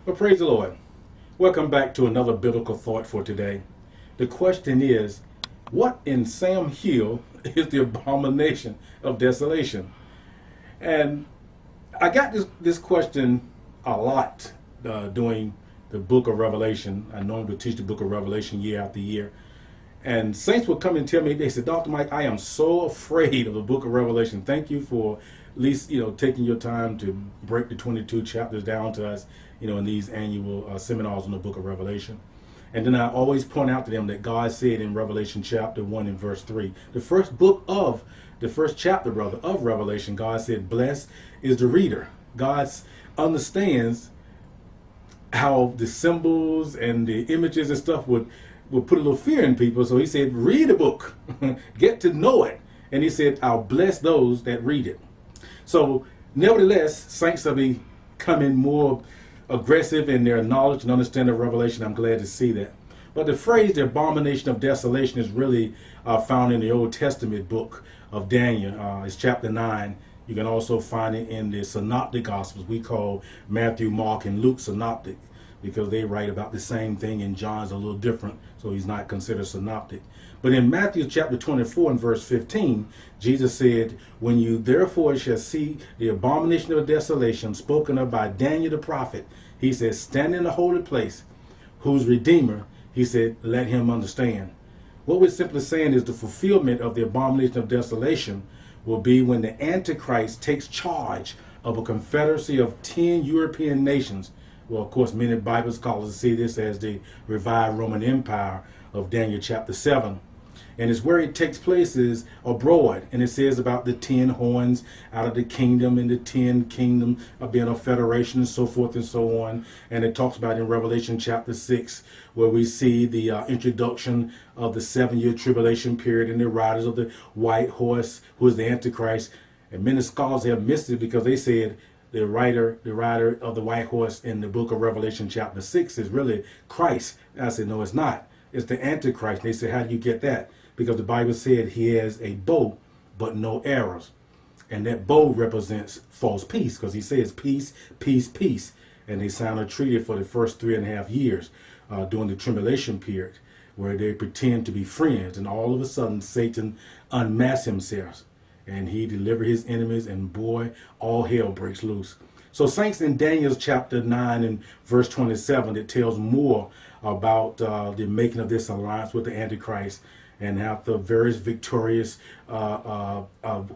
Well, praise the Lord. Welcome back to another biblical thought for today. The question is, what in Sam Hill is the abomination of desolation? And I got this question a lot during the book of Revelation. I normally teach the book of Revelation year after year. And saints would come and tell me, they said, Dr. Mike, I am so afraid of the book of Revelation. Thank you for at least, taking your time to break the 22 chapters down to us, in these annual seminars on the book of Revelation. And then I always point out to them that God said in Revelation chapter 1 and verse 3, the first chapter, rather, of Revelation, God said, blessed is the reader. God understands how the symbols and the images and stuff would put a little fear in people. So he said, read the book, get to know it. And he said, I'll bless those that read it. So nevertheless, saints are becoming more aggressive in their knowledge and understanding of Revelation. I'm glad to see that. But the phrase, the abomination of desolation, is really found in the Old Testament book of Daniel. It's chapter 9. You can also find it in the synoptic gospels. We call Matthew, Mark, and Luke synoptic, because they write about the same thing, and John's a little different, so he's not considered synoptic. But in Matthew chapter 24 and verse 15, Jesus said, when you therefore shall see the abomination of desolation spoken of by Daniel the prophet, he says, stand in the holy place, whose Redeemer, he said, let him understand. What we're simply saying is the fulfillment of the abomination of desolation will be when the Antichrist takes charge of a confederacy of 10 European nations. Well, of course, many Bible scholars see this as the revived Roman Empire of Daniel chapter 7. And it's where it takes place is abroad. And it says about the 10 horns out of the kingdom, and the 10 kingdom of being a federation, and so forth and so on. And it talks about in Revelation chapter 6, where we see the introduction of the 7-year tribulation period and the riders of the white horse, who is the Antichrist. And many scholars have missed it because they said the rider of the white horse in the book of Revelation chapter 6 is really Christ. I said, no, it's not. It's the Antichrist. They said, how do you get that? Because the Bible said he has a bow, but no arrows. And that bow represents false peace, because he says peace, peace, peace. And they signed a treaty for the first 3.5 years during the tribulation period, where they pretend to be friends. And all of a sudden, Satan unmasks himself, and he delivers his enemies, and boy, all hell breaks loose. So saints, in Daniel chapter 9 and verse 27, it tells more about the making of this alliance with the Antichrist, and how the various victorious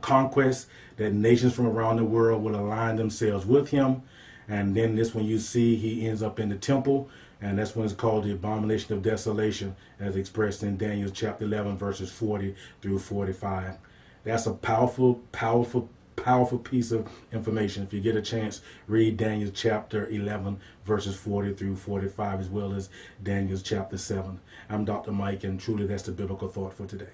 conquests that nations from around the world will align themselves with him. And then this one you see he ends up in the temple, and that's when it's called the abomination of desolation, as expressed in Daniel chapter 11 verses 40 through 45. That's a powerful, powerful, powerful piece of information. If you get a chance, read Daniel chapter 11 verses 40 through 45, as well as Daniel chapter 7. I'm Dr. Mike, and truly that's the biblical thought for today.